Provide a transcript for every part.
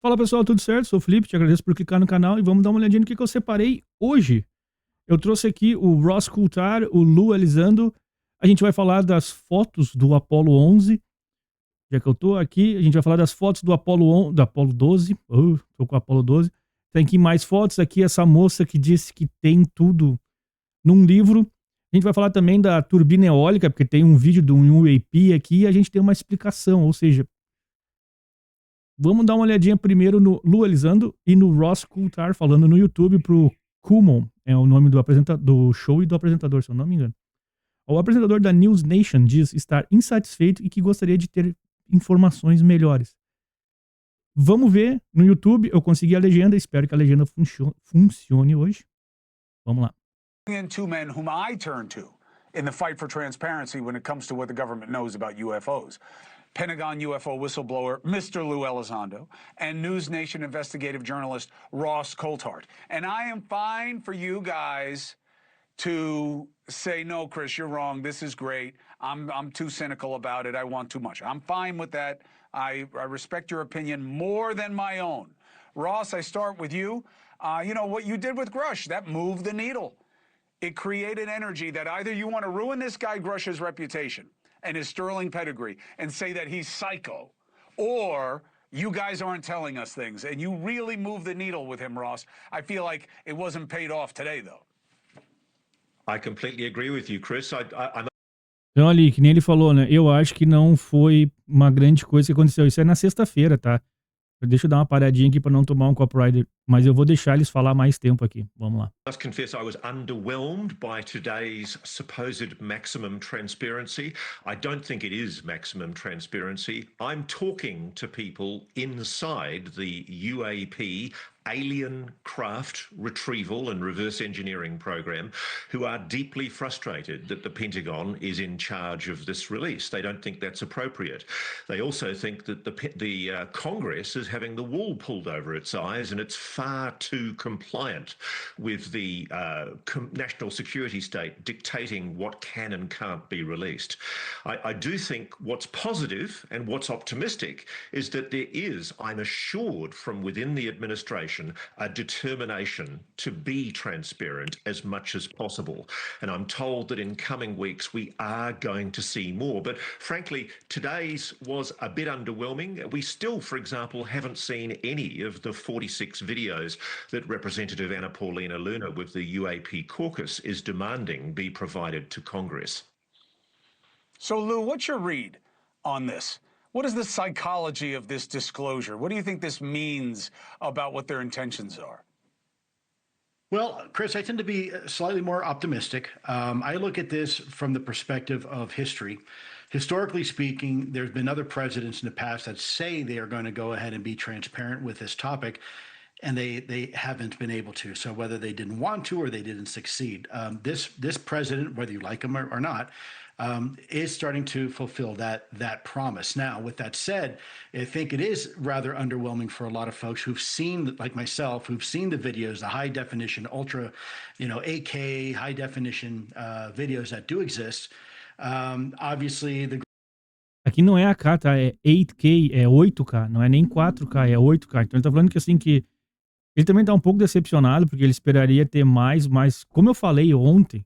Fala pessoal, tudo certo? Sou o Felipe, te agradeço por clicar no canal e vamos dar uma olhadinha no que eu separei hoje. Eu trouxe aqui o Ross Coulthard, o Lou Elizondo. A gente vai falar das fotos do Apollo 11. Já que eu tô aqui, a gente vai falar das fotos do Apollo 12. Tô com o Apollo 12. Tem aqui mais fotos. Aqui essa moça que disse que tem tudo num livro. A gente vai falar também da turbina eólica, porque tem um vídeo de um UAP aqui e a gente tem uma explicação, ou seja, vamos dar uma olhadinha primeiro no Lou Elizondo e no Ross Coulthard falando no YouTube pro Kumon, é o nome do show e do apresentador, se eu não me engano. O apresentador da News Nation diz estar insatisfeito e que gostaria de ter informações melhores. Vamos ver no YouTube, eu consegui a legenda, espero que a legenda funcione hoje. Vamos lá. Two men whom I turn to in the fight for transparency when it comes to what the government knows about UFOs. Pentagon UFO whistleblower Mr. Lou Elizondo and News Nation investigative journalist Ross Coulthard. And I am fine for you guys to say, no, Chris, you're wrong. This is great. I'm too cynical about it. I want too much. I'm fine with that. I respect your opinion more than my own. Ross, I start with you. You know, what you did with Grush, that moved the needle. It created energy that either you want to ruin this guy Grush's reputation and his sterling pedigree and say that he's psycho, or you guys aren't telling us things, and you really move the needle with him, Ross. I feel like it wasn't paid off today, though. I completely agree with you, Chris. I'm Então ali, que nem ele falou, né? Eu acho que não foi uma grande coisa que aconteceu. Isso é na sexta-feira, tá? Deixa eu dar uma paradinha aqui para não tomar um copyright, mas eu vou deixar eles falar mais tempo aqui. Vamos lá. I must confess I was underwhelmed by today's supposed maximum transparency. I don't think it is maximum transparency. I'm talking to people inside the UAP alien craft retrieval and reverse engineering program who are deeply frustrated that the Pentagon is in charge of this release. They don't think that's appropriate. They also think that the Congress is having the wool pulled over its eyes and it's far too compliant with the national security state dictating what can and can't be released. I do think what's positive and what's optimistic is that there is, I'm assured from within the administration, a determination to be transparent as much as possible. And I'm told that in coming weeks we are going to see more. But frankly, today's was a bit underwhelming. We still, for example, haven't seen any of the 46 videos that Representative Anna Paulina Luna with the UAP caucus is demanding be provided to Congress. So, Lou, what's your read on this? What is the psychology of this disclosure? What do you think this means about what their intentions are? Well, Chris, I tend to be slightly more optimistic. I look at this from the perspective of history. Historically speaking, there's been other presidents in the past that say they are going to go ahead and be transparent with this topic, and they haven't been able to. So whether they didn't want to or they didn't succeed, this president, whether you like him or not, is starting to fulfill that promise. Now, with that said, I think it is rather underwhelming for a lot of folks who've seen, like myself, who've seen the videos, the high definition, ultra, 8K, high definition videos that do exist. Obviously, the Aqui não é AK, tá? É 8K, é 8K, não é nem 4K, é 8K. Então ele tá falando que assim que ele também tá um pouco decepcionado, porque ele esperaria ter mais, mas como eu falei ontem,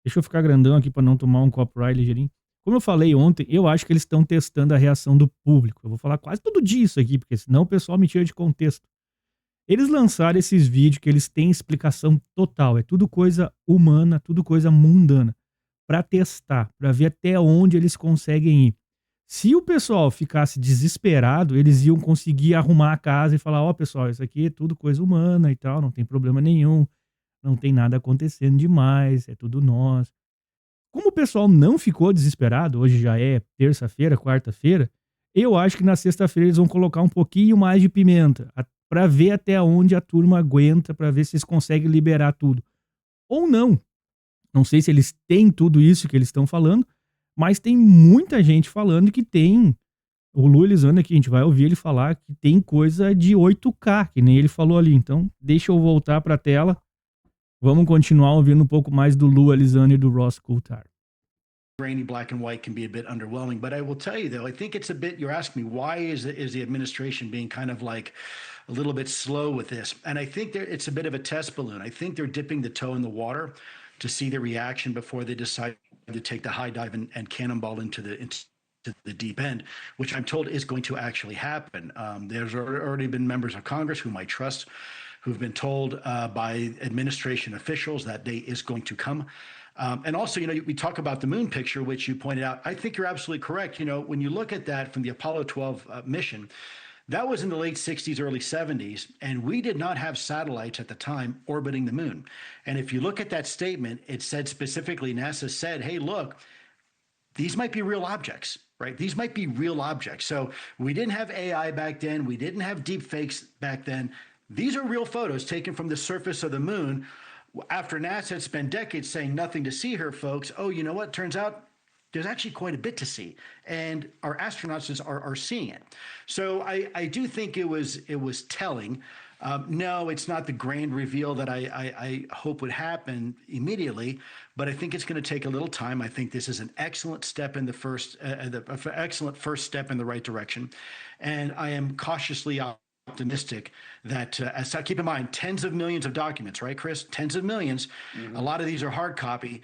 deixa eu ficar grandão aqui para não tomar um copyright ligeirinho. Como eu falei ontem, eu acho que eles estão testando a reação do público. Eu vou falar quase todo dia isso aqui, porque senão o pessoal me tira de contexto. Eles lançaram esses vídeos que eles têm explicação total. É tudo coisa humana, tudo coisa mundana. Para testar, para ver até onde eles conseguem ir. Se o pessoal ficasse desesperado, eles iam conseguir arrumar a casa e falar, ó, pessoal, isso aqui é tudo coisa humana e tal, não tem problema nenhum, não tem nada acontecendo demais, é tudo nós. Como o pessoal não ficou desesperado, hoje já é terça-feira, quarta-feira, eu acho que na sexta-feira eles vão colocar um pouquinho mais de pimenta, para ver até onde a turma aguenta, para ver se eles conseguem liberar tudo. Ou não. Não sei se eles têm tudo isso que eles estão falando, mas tem muita gente falando que tem. O Lou Elizondo aqui, a gente vai ouvir ele falar que tem coisa de 8K, que nem ele falou ali. Então, deixa eu voltar para a tela. Vamos continuar ouvindo um pouco mais do Lou Elizondo e do Ross Coulthard. grainy black and white can be a bit underwhelming. But I will tell you, though, I think it's a bit, you're asking me, why is the administration being kind of like a little bit slow with this? And I think it's a bit of a test balloon. I think they're dipping the toe in the water to see the reaction before they decide to take the high dive and cannonball into the deep end, which I'm told is going to actually happen. There's already been members of Congress whom I trust who've been told by administration officials that day is going to come. And also, we talk about the moon picture, which you pointed out. I think you're absolutely correct. When you look at that from the Apollo 12 mission, that was in the late 60s, early 70s, and we did not have satellites at the time orbiting the moon. And if you look at that statement, it said specifically, NASA said, hey, look, these might be real objects, right? These might be real objects. So we didn't have AI back then. We didn't have deep fakes back then. These are real photos taken from the surface of the moon after NASA had spent decades saying nothing to see here, folks. Oh, you know what? Turns out there's actually quite a bit to see, and our astronauts are seeing it. So I do think it was telling. No, it's not the grand reveal that I hope would happen immediately, but I think it's going to take a little time. I think this is an excellent step in excellent first step in the right direction, and I am cautiously optimistic that, keep in mind, tens of millions of documents, right, Chris? Tens of millions. Mm-hmm. A lot of these are hard copy.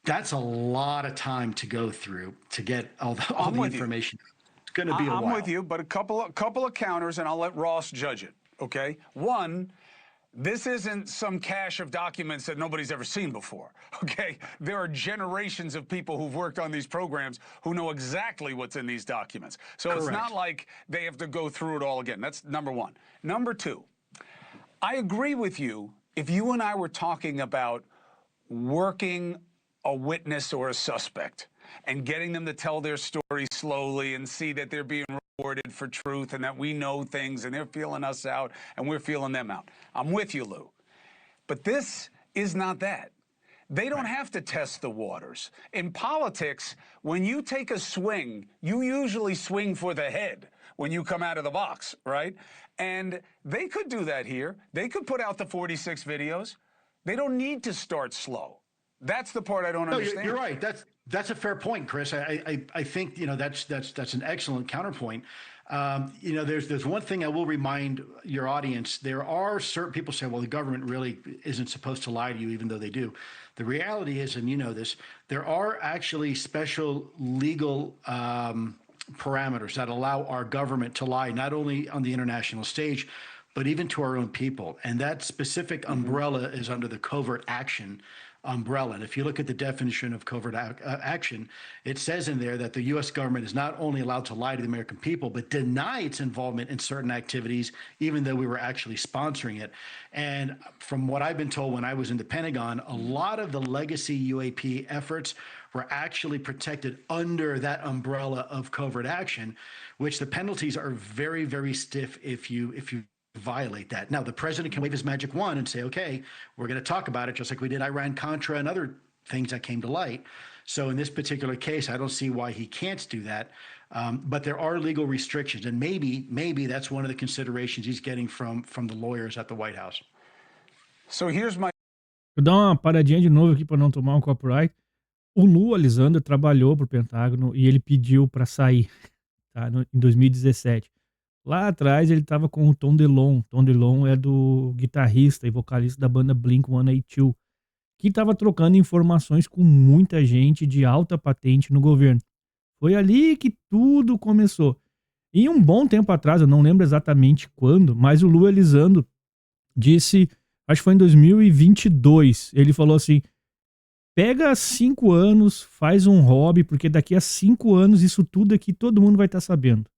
That's a lot of time to go through to get all the information. It's going to be a while. I'm with you, but a couple of counters, and I'll let Ross judge it, okay? One, this isn't some cache of documents that nobody's ever seen before, okay? There are generations of people who've worked on these programs who know exactly what's in these documents. So Correct. It's not like they have to go through it all again. That's number one. Number two, I agree with you if you and I were talking about working a witness or a suspect and getting them to tell their story slowly and see that they're being rewarded for truth and that we know things and they're feeling us out and we're feeling them out. I'm with you, Lou. But this is not that. They don't have to test the waters. In politics, when you take a swing, you usually swing for the head when you come out of the box, right? And they could do that here. They could put out the 46 videos. They don't need to start slow. That's the part I don't understand. You're right. That's a fair point, Chris. I think that's an excellent counterpoint. There's one thing I will remind your audience. There are certain people say, well, the government really isn't supposed to lie to you, even though they do. The reality is, and you know this, there are actually special legal parameters that allow our government to lie, not only on the international stage, but even to our own people. And that specific umbrella is under the covert action umbrella. And if you look at the definition of covert action, it says in there that the U.S. government is not only allowed to lie to the American people, but deny its involvement in certain activities, even though we were actually sponsoring it. And from what I've been told when I was in the Pentagon, a lot of the legacy UAP efforts were actually protected under that umbrella of covert action, which the penalties are very, very stiff if you violate that. Now, the president can wave his magic wand and say, okay, we're going to talk about it, just like we did Iran-Contra and other things that came to light. So in this particular case, I don't see why he can't do that. But there are legal restrictions, and maybe that's one of the considerations he's getting from the lawyers at the White House. So here's my... Eu dar uma paradinha de novo aqui para não tomar um copyright. O Lou Elizondo trabalhou para o Pentágono e ele pediu para sair, tá, em 2017. Lá atrás ele estava com o Tom DeLonge. Tom DeLonge é do guitarrista e vocalista da banda Blink-182, que estava trocando informações com muita gente de alta patente no governo. Foi ali que tudo começou. E um bom tempo atrás, eu não lembro exatamente quando, mas o Lou Elizondo disse, acho que foi em 2022, ele falou assim, pega 5 anos, faz um hobby, porque daqui a 5 anos isso tudo aqui todo mundo vai estar sabendo.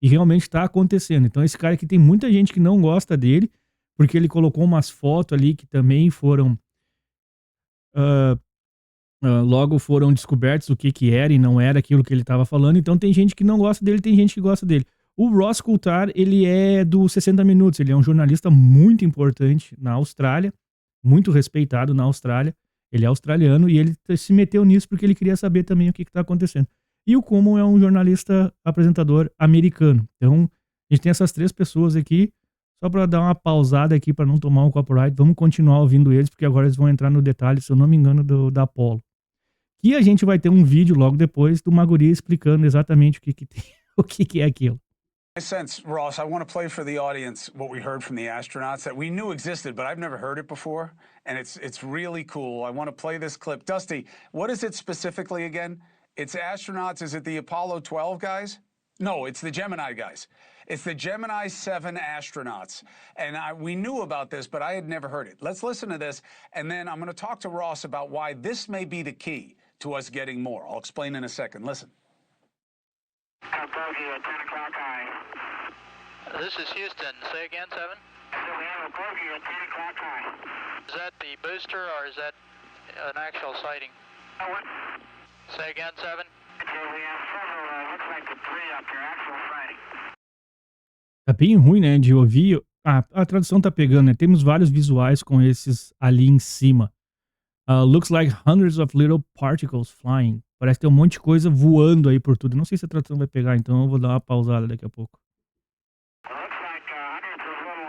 E realmente está acontecendo. Então esse cara aqui tem muita gente que não gosta dele, porque ele colocou umas fotos ali que também foram... logo foram descobertos o que era e não era aquilo que ele estava falando. Então tem gente que não gosta dele, tem gente que gosta dele. O Ross Coulthard, ele é do 60 Minutos. Ele é um jornalista muito importante na Austrália, muito respeitado na Austrália. Ele é australiano e ele se meteu nisso porque ele queria saber também o que está acontecendo. E o Cuomo é um jornalista apresentador americano. Então, a gente tem essas 3 pessoas aqui. Só para dar uma pausada aqui para não tomar um copyright, vamos continuar ouvindo eles, porque agora eles vão entrar no detalhe, se eu não me engano, da Apollo. Que a gente vai ter um vídeo logo depois do Maguri explicando exatamente o que que tem, o que que é aquilo. My sense, Ross, I want to play for the audience what we heard from the astronauts that we knew existed, but I've never heard it before, and it's really cool. I want to play this clip. Dusty, what is it specifically again? It's astronauts. Is it the Apollo 12 guys? No, it's the Gemini guys. It's the Gemini 7 astronauts. And we knew about this, but I had never heard it. Let's listen to this, and then I'm going to talk to Ross about why this may be the key to us getting more. I'll explain in a second. Listen. Bogey at 10 o'clock high. This is Houston. Say again, 7? So we have a bogey at 10 o'clock high. Is that the booster or is that an actual sighting? What? Say again, 7? So we have several, looks like the 3 up here, actual sighting. Tá bem ruim, né, de ouvir. A tradução tá pegando, né? Temos vários visuais com esses ali em cima. Looks like hundreds of little particles flying. Parece que tem um monte de coisa voando aí por tudo. Não sei se a tradução vai pegar, então eu vou dar uma pausada daqui a pouco. Looks like hundreds of little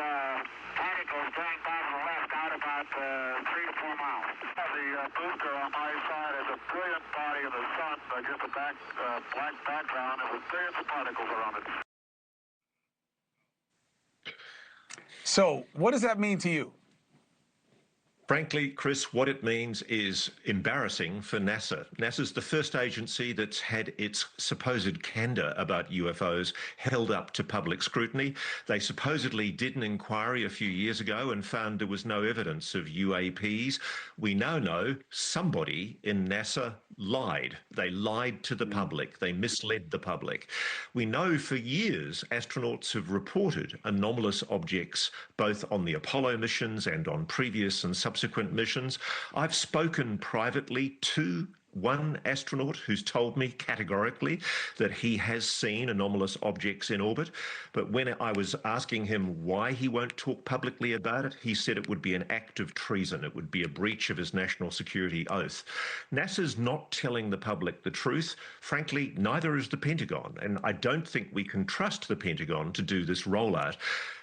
particles going by to the left out about 3 to 4 miles. The booster on my side is a brilliant body of the sun, just a black background, and with billions of particles around it. So, what does that mean to you? Frankly, Chris, what it means is embarrassing for NASA. NASA's the first agency that's had its supposed candor about UFOs held up to public scrutiny. They supposedly did an inquiry a few years ago and found there was no evidence of UAPs. We now know somebody in NASA lied. They lied to the public. They misled the public. We know for years astronauts have reported anomalous objects both on the Apollo missions and on previous and subsequent missions. I've spoken privately to one astronaut who's told me categorically that he has seen anomalous objects in orbit. But when I was asking him why he won't talk publicly about it, he said it would be an act of treason. It would be a breach of his national security oath. NASA's not telling the public the truth. Frankly, neither is the Pentagon. And I don't think we can trust the Pentagon to do this rollout.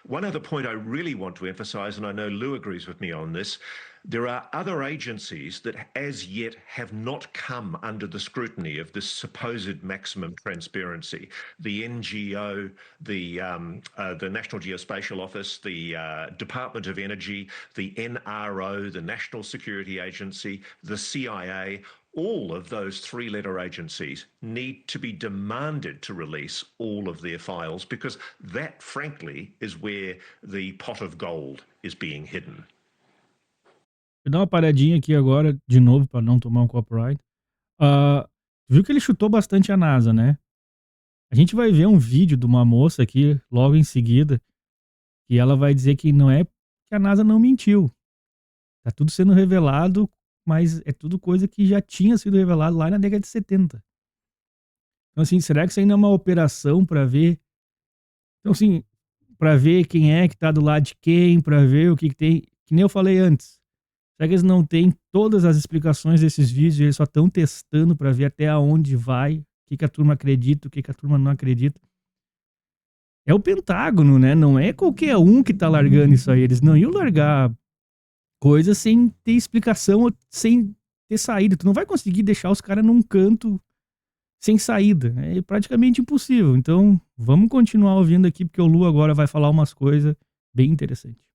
One other point I really want to emphasize, and I know Lou agrees with me on this, there are other agencies that as yet have not come under the scrutiny of this supposed maximum transparency. The NGO, the National Geospatial Office, the Department of Energy, the NRO, the National Security Agency, the CIA, all of those 3-letter agencies need to be demanded to release all of their files because that, frankly, is where the pot of gold is being hidden. Vou dar uma paradinha aqui agora, de novo, para não tomar um copyright. Viu que ele chutou bastante a NASA, né? A gente vai ver um vídeo de uma moça aqui, logo em seguida, que ela vai dizer que não é que a NASA não mentiu. Tá tudo sendo revelado, mas é tudo coisa que já tinha sido revelado lá na década de 70. Então, assim, será que isso ainda é uma operação para ver? Então, assim, para ver quem é que tá do lado de quem, para ver o que tem. Que nem eu falei antes. Será que eles não têm todas as explicações desses vídeos e eles só estão testando para ver até onde vai, o que a turma acredita, o que a turma não acredita? É o Pentágono, né? Não é qualquer um que tá largando isso aí. Eles não iam largar coisas sem ter explicação, sem ter saída. Tu não vai conseguir deixar os caras num canto sem saída. É praticamente impossível. Então, vamos continuar ouvindo aqui, porque o Lu agora vai falar umas coisas bem interessantes.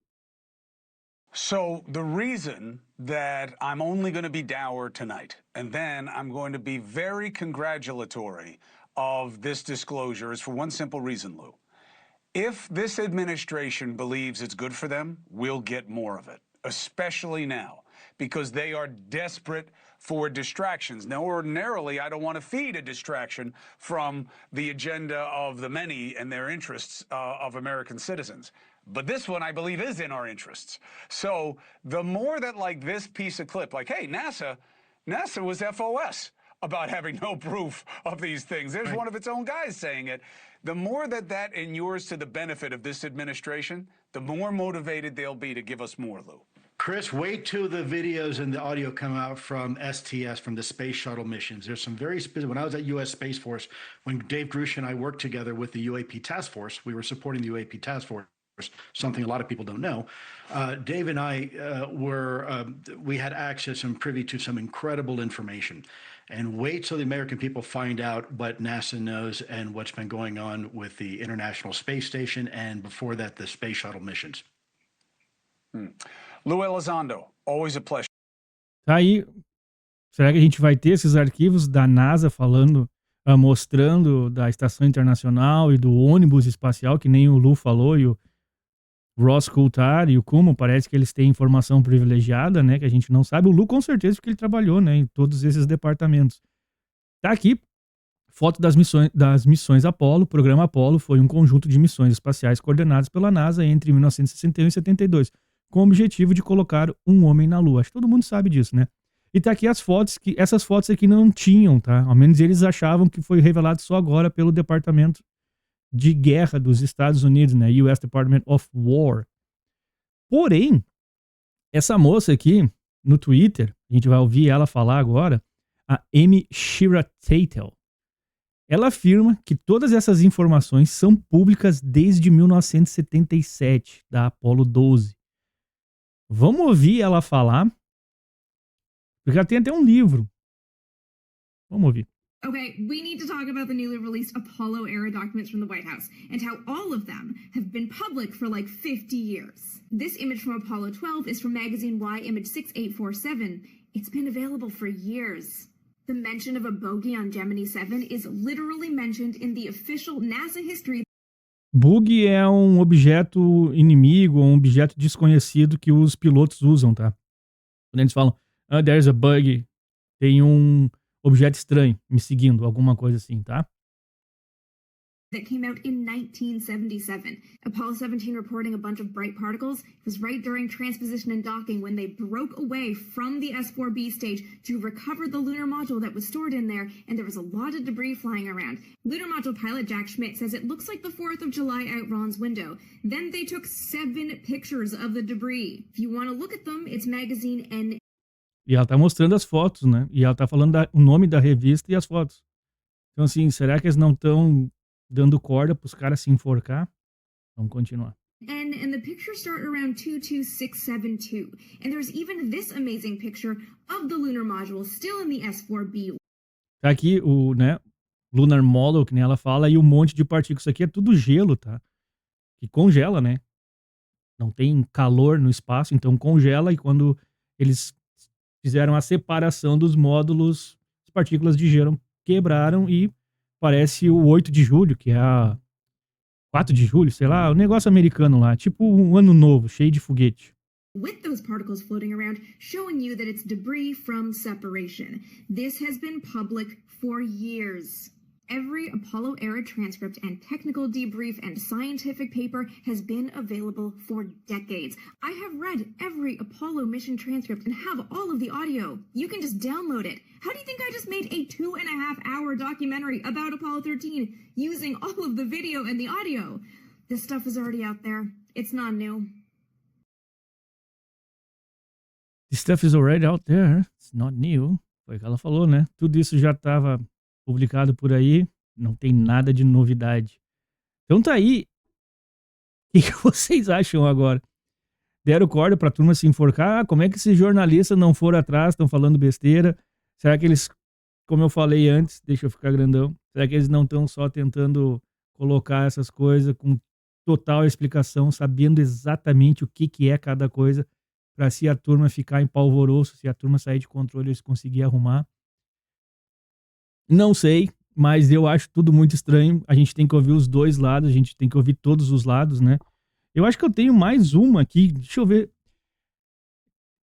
So the reason that I'm only going to be dour tonight, and then I'm going to be very congratulatory of this disclosure, is for one simple reason, Lou. If this administration believes it's good for them, we'll get more of it, especially now, because they are desperate for distractions. Now, ordinarily, I don't want to feed a distraction from the agenda of the many and their interests of American citizens. But this one, I believe, is in our interests. So the more that, like, this piece of clip, like, hey, NASA was FOS about having no proof of these things. There's one of its own guys saying it. The more that inures to the benefit of this administration, the more motivated they'll be to give us more, Lou. Chris, wait till the videos and the audio come out from STS, from the space shuttle missions. There's some very specific. When I was at U.S. Space Force, when Dave Grush and I worked together with the UAP Task Force, we were supporting the UAP Task Force. something a lot of people don't know. Dave and I we had access and privy to some incredible information. And wait till the American people find out what NASA knows and what's been going on with the International Space Station and before that, the Space Shuttle missions. Lou Elizondo, always a pleasure. Tá aí. Será que a gente vai ter esses arquivos da NASA falando, mostrando da Estação Internacional e do ônibus espacial, que nem o Lu falou, e o Ross Coulthard e o Kuhlman, parece que eles têm informação privilegiada, né, que a gente não sabe. O Lu, com certeza, porque ele trabalhou, né, em todos esses departamentos. Tá aqui, foto das missões Apollo. O programa Apollo foi um conjunto de missões espaciais coordenadas pela NASA entre 1961 e 72, com o objetivo de colocar um homem na Lua. Acho que todo mundo sabe disso, né? E tá aqui as fotos, que essas fotos aqui não tinham, tá? Ao menos eles achavam que foi revelado só agora pelo Departamento de Guerra dos Estados Unidos, né? US Department of War. Porém, essa moça aqui, no Twitter, a gente vai ouvir ela falar agora, a Amy Shira Tatel. Ela afirma que todas essas informações são públicas desde 1977, da Apollo 12. Vamos ouvir ela falar, porque ela tem até um livro. Vamos ouvir. Okay, we need to talk about the newly released Apollo era documents from the White House and how all of them have been public for like 50 years. This image from Apollo 12 is from magazine Y, image 6847. It's been available for years. The mention of a bogey on Gemini 7 is literally mentioned in the official NASA history. Bug é um objeto inimigo, um objeto desconhecido que os pilotos usam, tá? Quando eles falam, there's a bug, tem um objeto estranho me seguindo, alguma coisa assim, tá? That came out in 1977. Apollo 17 reporting a bunch of bright particles. It was right during transposition and docking when they broke away from the S-4B stage to recover the lunar module that was stored in there, and there was a lot of debris flying around. Lunar module pilot Jack Schmidt says it looks like the 4th of July out Ron's window. Then they took 7 pictures of the debris. If you want to look at them, it's magazine N. E ela tá mostrando as fotos, né? E ela tá falando o nome da revista e as fotos. Então, assim, será que eles não estão dando corda pros caras se enforcar? Vamos continuar. And the pictures start around 22672. And there's even this amazing picture of the lunar module still in the S-4B. Tá aqui o, né, Lunar Model, que nem ela fala, e um monte de partículas. Isso aqui é tudo gelo, tá? Que congela, né? Não tem calor no espaço, então congela, e quando eles fizeram a separação dos módulos, as partículas de gelo quebraram e parece o 8 de julho, que é a 4 de julho, sei lá, o negócio americano lá, tipo um ano novo, cheio de foguete. With those particles floating around, showing you that it's debris from separation. This has been public for years. Every Apollo era transcript and technical debrief and scientific paper has been available for decades. I have read every Apollo mission transcript and have all of the audio. You can just download it. How do you think I just made a 2.5-hour documentary about Apollo 13 using all of the video and the audio? This stuff is already out there. It's not new. This stuff is already out there. It's not new. Foi o que ela falou, né? Tudo isso já estava publicado por aí, não tem nada de novidade. Então tá aí. O que vocês acham agora? Deram corda pra turma se enforcar? Como é que esses jornalistas não foram atrás, estão falando besteira? Será que eles, como eu falei antes, deixa eu ficar grandão, será que eles não estão só tentando colocar essas coisas com total explicação, sabendo exatamente o que é cada coisa, pra se a turma ficar em polvoroço, se a turma sair de controle, eles conseguirem arrumar? Não sei, mas eu acho tudo muito estranho. A gente tem que ouvir os dois lados, a gente tem que ouvir todos os lados, né? Eu acho que eu tenho mais uma aqui, deixa eu ver.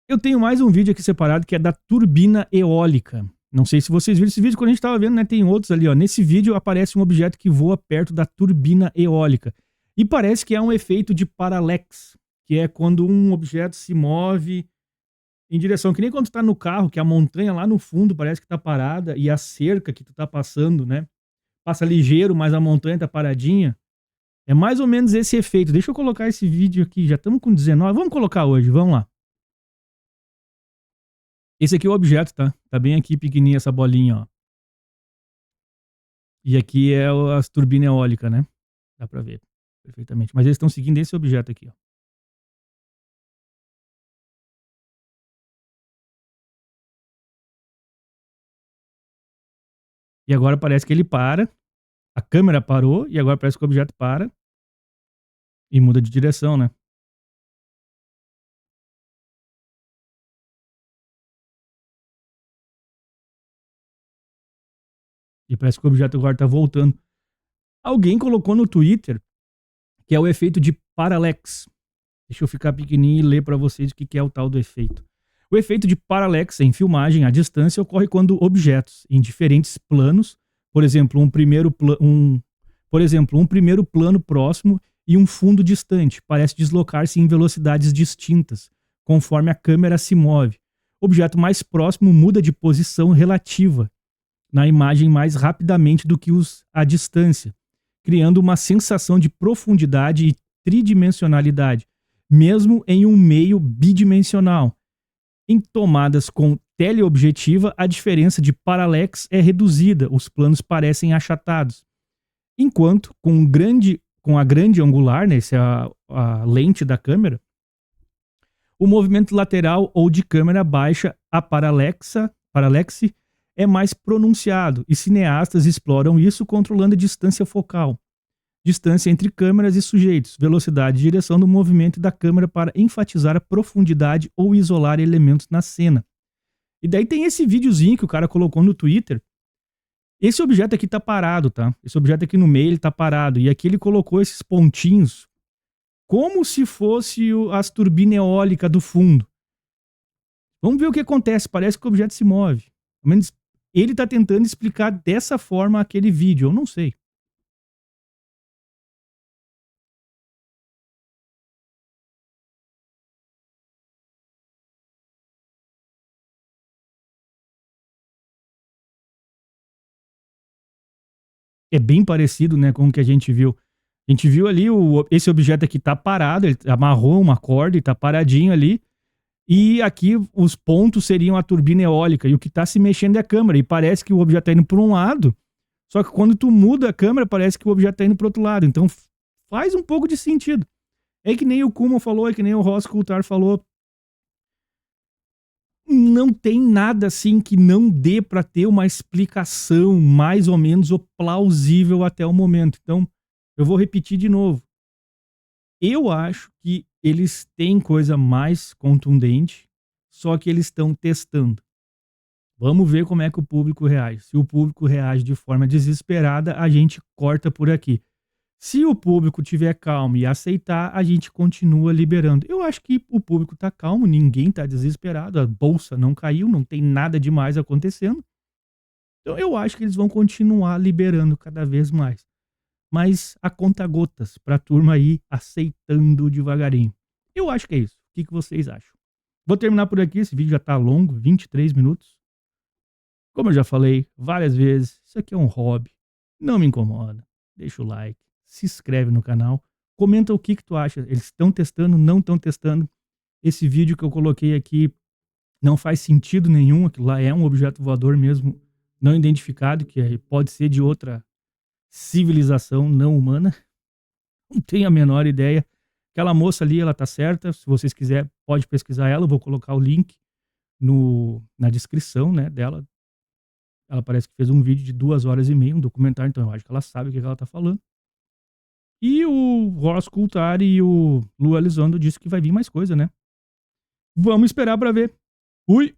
Eu tenho mais um vídeo aqui separado que é da turbina eólica. Não sei se vocês viram esse vídeo quando a gente tava vendo, né? Tem outros ali, ó. Nesse vídeo aparece um objeto que voa perto da turbina eólica. E parece que é um efeito de parallax, que é quando um objeto se move em direção, que nem quando tu tá no carro, que a montanha lá no fundo parece que tá parada e a cerca que tu tá passando, né? Passa ligeiro, mas a montanha tá paradinha. É mais ou menos esse efeito. Deixa eu colocar esse vídeo aqui, já estamos com 19. Vamos colocar hoje, vamos lá. Esse aqui é o objeto, tá? Tá bem aqui pequenininha essa bolinha, ó. E aqui é a turbina eólica, né? Dá pra ver. perfeitamente. Mas eles estão seguindo esse objeto aqui, ó. E agora parece que ele para, a câmera parou, e agora parece que o objeto para e muda de direção, né? E parece que o objeto agora tá voltando. Alguém colocou no Twitter que é o efeito de parallax. Deixa eu ficar pequenininho e ler para vocês o que é o tal do efeito. O efeito de parallax em filmagem à distância ocorre quando objetos em diferentes planos, por exemplo, um primeiro plano próximo e um fundo distante, parece deslocar-se em velocidades distintas, conforme a câmera se move. O objeto mais próximo muda de posição relativa na imagem mais rapidamente do que os à distância, criando uma sensação de profundidade e tridimensionalidade, mesmo em um meio bidimensional. Em tomadas com teleobjetiva, a diferença de parallax é reduzida, os planos parecem achatados. Enquanto, com a grande angular, né, essa é a lente da câmera, o movimento lateral ou de câmera baixa, a parallaxe, é mais pronunciado, e cineastas exploram isso controlando a distância focal, distância entre câmeras e sujeitos, velocidade e direção do movimento da câmera para enfatizar a profundidade ou isolar elementos na cena. E daí tem esse videozinho que o cara colocou no Twitter. Esse objeto aqui tá parado, tá? Esse objeto aqui no meio, ele tá parado. E aqui ele colocou esses pontinhos como se fosse as turbinas eólicas do fundo. Vamos ver o que acontece. Parece que o objeto se move. Pelo menos ele tá tentando explicar dessa forma aquele vídeo. Eu não sei. É bem parecido, né, com o que a gente viu. A gente viu ali esse objeto aqui tá parado, ele amarrou uma corda e tá paradinho ali. E aqui os pontos seriam a turbina eólica e o que tá se mexendo é a câmera. E parece que o objeto tá indo para um lado, só que quando tu muda a câmera parece que o objeto tá indo para outro lado. Então faz um pouco de sentido. É que nem o Kumo falou, é que nem o Ross Coulthard falou. Não tem nada assim que não dê para ter uma explicação mais ou menos plausível até o momento. Então, eu vou repetir de novo. Eu acho que eles têm coisa mais contundente, só que eles estão testando. Vamos ver como é que o público reage. Se o público reage de forma desesperada, a gente corta por aqui. Se o público tiver calmo e aceitar, a gente continua liberando. Eu acho que o público está calmo, ninguém está desesperado, a bolsa não caiu, não tem nada demais acontecendo. Então eu acho que eles vão continuar liberando cada vez mais. Mas a conta gotas para a turma aí aceitando devagarinho. Eu acho que é isso. O que vocês acham? Vou terminar por aqui, esse vídeo já está longo, 23 minutos. Como eu já falei várias vezes, isso aqui é um hobby, não me incomoda. Deixa o like. Se inscreve no canal, comenta o que tu acha. Eles estão testando, não estão testando. Esse vídeo que eu coloquei aqui não faz sentido nenhum. Aquilo lá é um objeto voador mesmo não identificado, que pode ser de outra civilização não humana. Não tenho a menor ideia. Aquela moça ali, ela tá certa. Se vocês quiserem, pode pesquisar ela. Eu vou colocar o link na descrição, né, dela. Ela parece que fez um vídeo de 2h30, um documentário, então eu acho que ela sabe o que ela tá falando. E o Ross Coulthard e o Lou Elizondo disse que vai vir mais coisa, né? Vamos esperar pra ver. Fui!